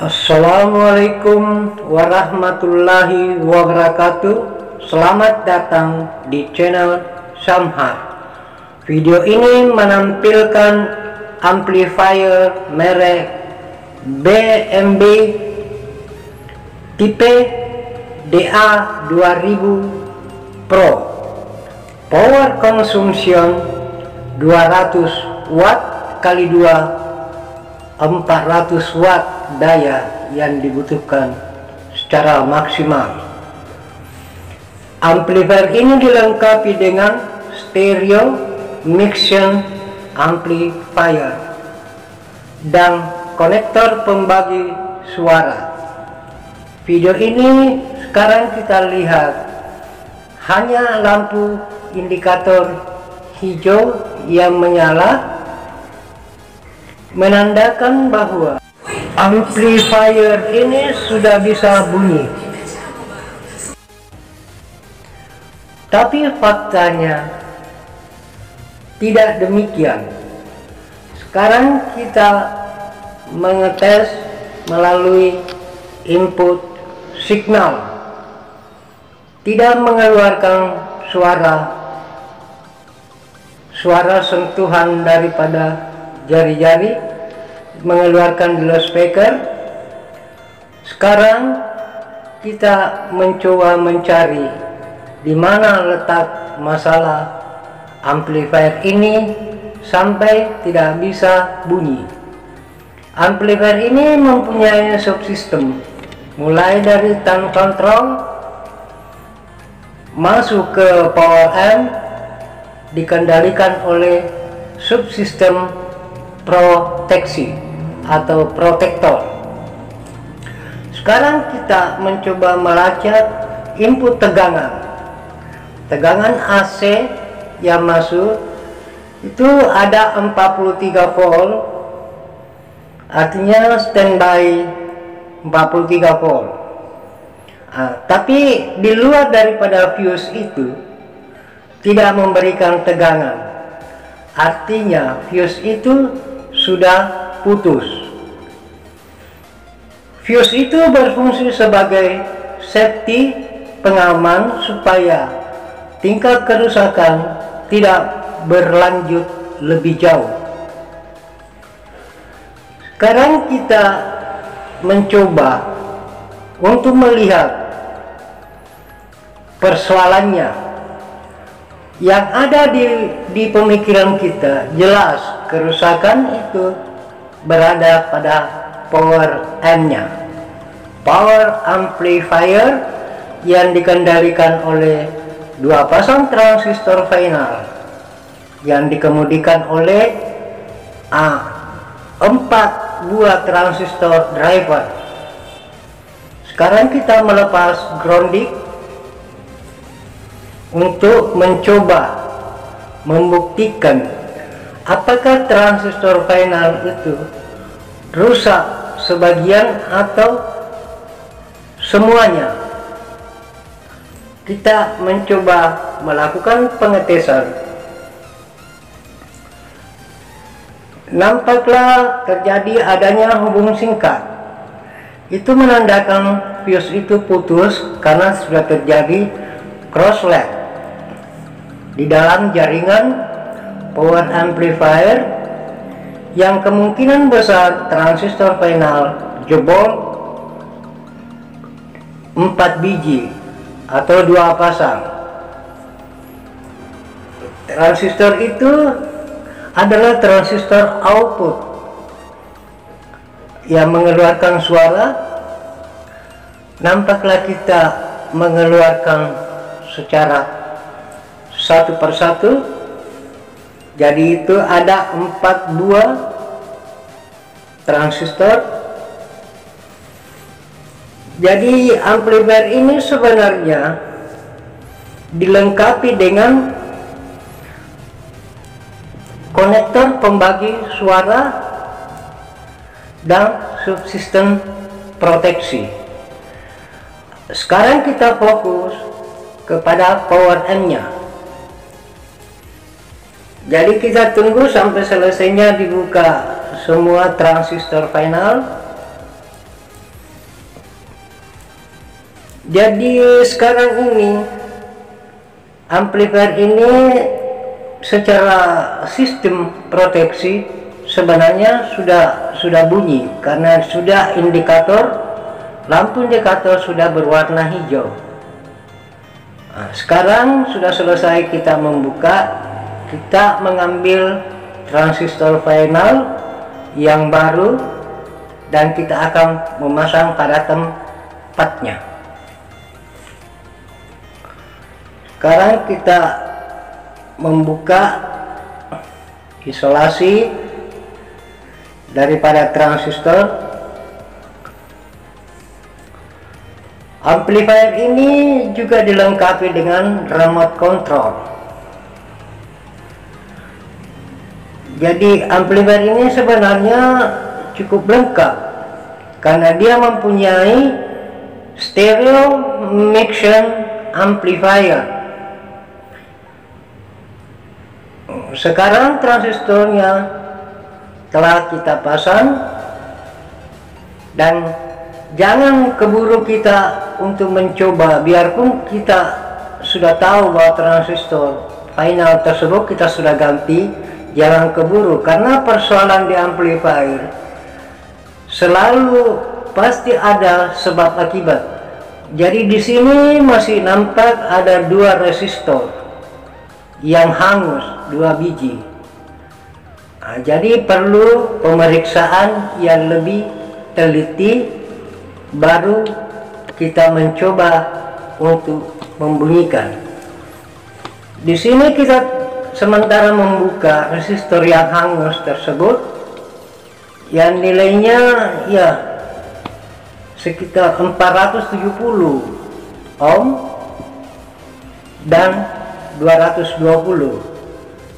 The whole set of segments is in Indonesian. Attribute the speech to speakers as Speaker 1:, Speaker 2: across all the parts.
Speaker 1: Assalamualaikum warahmatullahi wabarakatuh. Selamat datang di channel Samhar. Video ini menampilkan amplifier merek BMB tipe DA2000 Pro. Power consumption 200 watt kali 2, 400 watt daya yang dibutuhkan secara maksimal. Amplifier ini dilengkapi dengan stereo mixing amplifier dan konektor pembagi suara. Video ini sekarang kita lihat hanya lampu indikator hijau yang menyala, menandakan bahwa amplifier ini sudah bisa bunyi. Tapi faktanya tidak demikian. Sekarang kita mengetes melalui input signal, tidak mengeluarkan suara sentuhan daripada jari-jari, mengeluarkan di loudspeaker. Sekarang kita mencoba mencari di mana letak masalah amplifier ini sampai tidak bisa bunyi. Amplifier ini mempunyai subsistem, mulai dari tone control masuk ke power amp, dikendalikan oleh subsistem proteksi atau protektor. Sekarang kita mencoba melacak input tegangan AC yang masuk. Itu ada 43 volt, artinya standby 43 volt. Tapi di luar daripada fuse itu tidak memberikan tegangan, artinya fuse itu sudah putus. Fuse itu berfungsi sebagai safety, pengaman supaya tingkat kerusakan tidak berlanjut lebih jauh. Sekarang kita mencoba untuk melihat persoalannya. Yang ada di pemikiran kita, jelas kerusakan itu berada pada power amp-nya. Power amplifier yang dikendalikan oleh dua pasang transistor final yang dikemudikan oleh 4 buah transistor driver. Sekarang kita melepas grounding untuk mencoba membuktikan apakah transistor final itu rusak sebagian atau semuanya. Kita mencoba melakukan pengetesan. Nampaklah terjadi adanya hubung singkat. Itu menandakan fuse itu putus karena sudah terjadi korslet di dalam jaringan power amplifier, yang kemungkinan besar transistor final jebol 4 biji atau 2 pasang. Transistor itu adalah transistor output yang mengeluarkan suara. Nampaklah kita mengeluarkan secara satu persatu. Jadi itu ada 4 buah transistor. Jadi amplifier ini sebenarnya dilengkapi dengan konektor pembagi suara dan subsistem proteksi. Sekarang kita fokus kepada power amp-nya. Jadi kita tunggu sampai selesainya dibuka semua transistor final. Jadi sekarang ini amplifier ini secara sistem proteksi sebenarnya sudah bunyi karena sudah lampu indikator sudah berwarna hijau. Nah, sekarang sudah selesai kita membuka, kita mengambil transistor final yang baru dan kita akan memasang pada tempatnya. Sekarang kita membuka isolasi daripada transistor. Amplifier ini juga dilengkapi dengan remote control. Jadi amplifier ini sebenarnya cukup lengkap karena dia mempunyai stereo mixing amplifier. Sekarang transistornya telah kita pasang dan jangan keburu kita untuk mencoba, biarpun kita sudah tahu bahwa transistor final tersebut kita sudah ganti, jangan keburu karena persoalan di amplifier selalu pasti ada sebab akibat. Jadi di sini masih nampak ada 2 resistor yang hangus, 2 biji. Nah, jadi perlu pemeriksaan yang lebih teliti baru kita mencoba untuk membunyikan. Di sini kita sementara membuka resistor yang hangus tersebut yang nilainya ya sekitar 470 ohm dan 220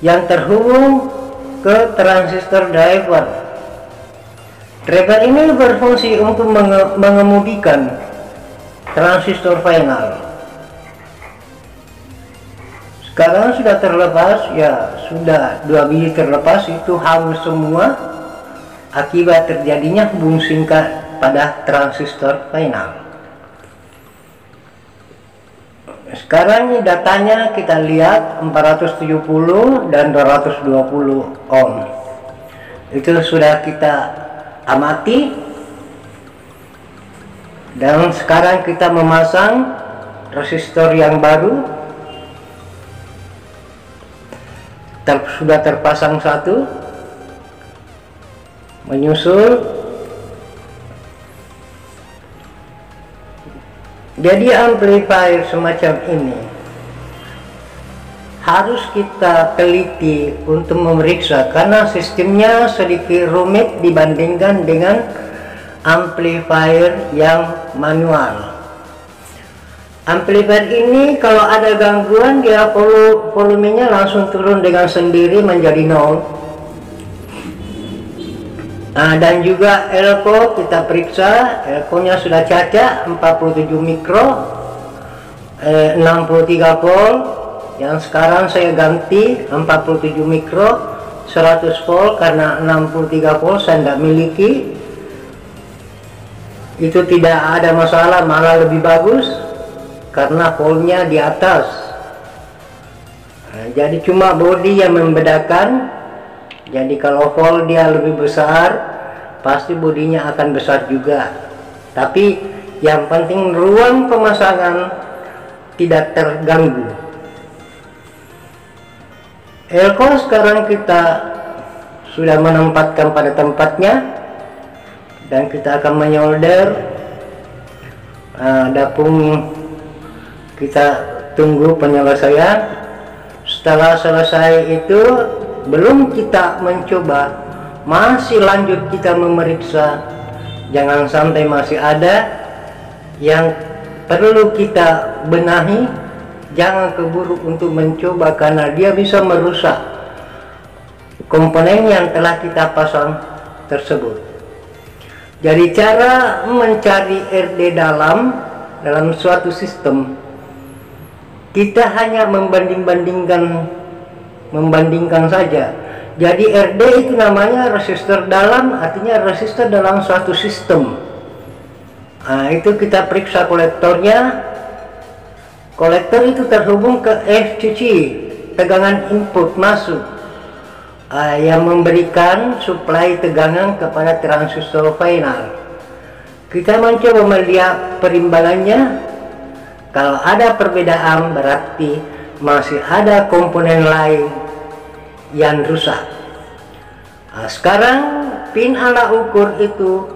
Speaker 1: yang terhubung ke transistor driver. Driver ini berfungsi untuk mengemudikan transistor final. Sekarang sudah terlepas, ya sudah 2 biji terlepas, itu hangus semua akibat terjadinya hubung singkat pada transistor final. Sekarang ini datanya kita lihat 470 dan 220 ohm. Itu sudah kita amati. Dan sekarang kita memasang resistor yang baru. Sudah terpasang satu. Menyusul. Jadi amplifier semacam ini harus kita teliti untuk memeriksa karena sistemnya sedikit rumit dibandingkan dengan amplifier yang manual. Amplifier ini kalau ada gangguan dia volumenya langsung turun dengan sendiri menjadi 0. Nah, dan juga elko kita periksa, elko-nya sudah cacat 47 mikro, 63 volt. Yang sekarang saya ganti 47 mikro 100 volt karena 63 volt saya tidak miliki. Itu tidak ada masalah, malah lebih bagus karena voltnya di atas. Nah, jadi cuma bodi yang membedakan. Jadi kalau volt dia lebih besar, pasti bodinya akan besar juga. Tapi yang penting ruang pemasangan tidak terganggu. Elko sekarang kita sudah menempatkan pada tempatnya dan kita akan menyolder. Adapun kita tunggu penyelesaian. Setelah selesai itu belum kita mencoba, masih lanjut kita memeriksa. Jangan sampai masih ada yang perlu kita benahi. Jangan keburu untuk mencoba karena dia bisa merusak komponen yang telah kita pasang tersebut. Jadi cara mencari RD dalam suatu sistem, kita hanya membandingkan saja. Jadi RD itu namanya resistor dalam, artinya resistor dalam suatu sistem. Nah, itu kita periksa kolektornya. Kolektor itu terhubung ke FCC, tegangan input masuk, yang memberikan suplai tegangan kepada transistor final. Kita mencoba melihat perimbangannya. Kalau ada perbedaan berarti masih ada komponen lain yang rusak. Nah, sekarang pin alat ukur itu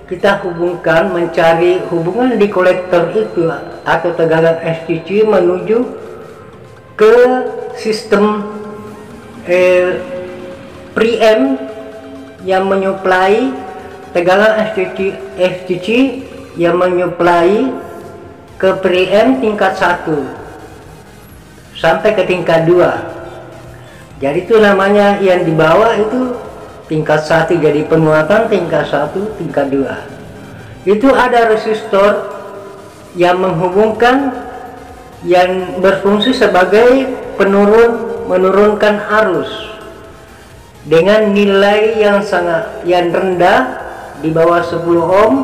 Speaker 1: kita hubungkan, mencari hubungan di kolektor itu atau tegangan FCC menuju ke sistem preamp yang menyuplai tegangan FCC yang menyuplai ke preamp tingkat 1 sampai ke tingkat 2. Jadi itu namanya yang di bawah itu tingkat 1, jadi penguatan tingkat 1, tingkat 2. Itu ada resistor yang menghubungkan, yang berfungsi sebagai menurunkan arus dengan nilai yang rendah di bawah 10 ohm.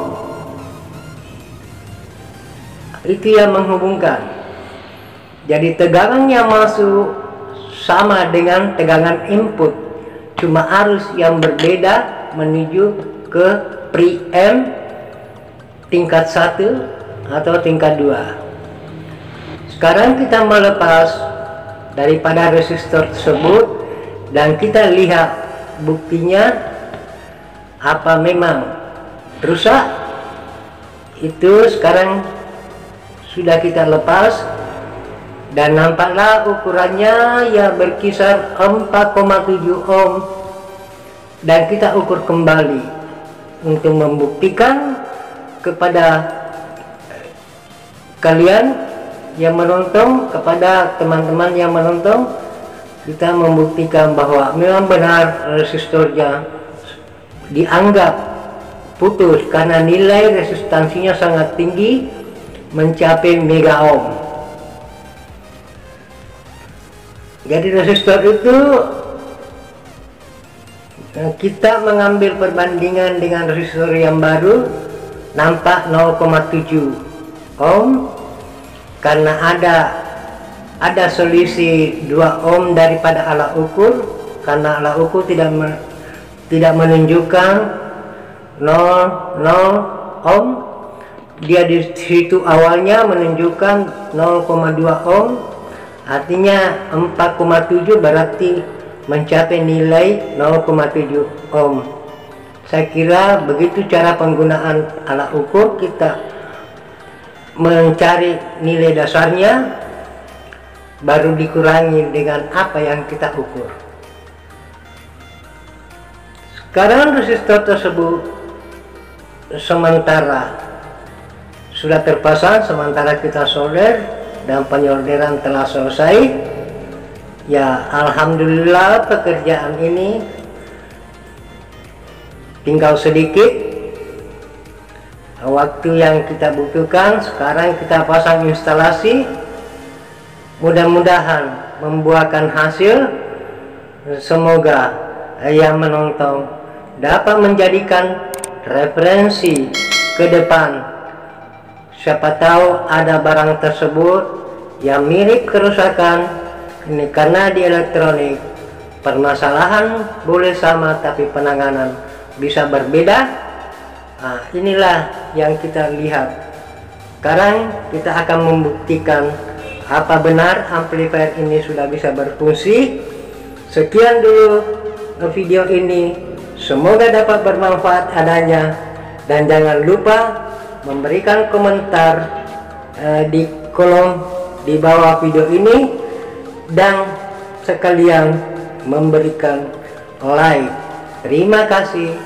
Speaker 1: Itu yang menghubungkan. Jadi tegangan yang masuk sama dengan tegangan input, cuma arus yang berbeda menuju ke preamp tingkat 1 atau tingkat 2. Sekarang kita melepas daripada resistor tersebut dan kita lihat buktinya apa memang rusak. Itu sekarang sudah kita lepas dan nampaklah ukurannya ya berkisar 4,7 ohm, dan kita ukur kembali untuk membuktikan kepada kalian yang menonton, kepada teman-teman yang menonton, kita membuktikan bahwa memang benar resistornya dianggap putus karena nilai resistansinya sangat tinggi, mencapai mega ohm. Jadi resistor itu kita mengambil perbandingan dengan resistor yang baru, nampak 0,7 ohm karena ada selisih 2 ohm daripada alat ukur, karena alat ukur tidak menunjukkan 0 ohm. Dia di situ awalnya menunjukkan 0,2 ohm, artinya 4,7 berarti mencapai nilai 0,7 ohm. Saya kira begitu cara penggunaan alat ukur. Kita mencari nilai dasarnya, baru dikurangi dengan apa yang kita ukur. Sekarang resistor tersebut sementara sudah terpasang, sementara kita solder dan penyolderan telah selesai. Ya, alhamdulillah pekerjaan ini tinggal sedikit waktu yang kita butuhkan. Sekarang kita pasang instalasi, mudah-mudahan membuahkan hasil. Semoga yang menonton dapat menjadikan referensi ke depan. Siapa tahu ada barang tersebut yang mirip kerusakan ini, karena di elektronik permasalahan boleh sama tapi penanganan bisa berbeda. Nah, inilah yang kita lihat. Sekarang kita akan membuktikan apa benar amplifier ini sudah bisa berfungsi. Sekian dulu video ini, semoga dapat bermanfaat adanya, dan jangan lupa memberikan komentar di kolom di bawah video ini, dan sekalian memberikan like. Terima kasih.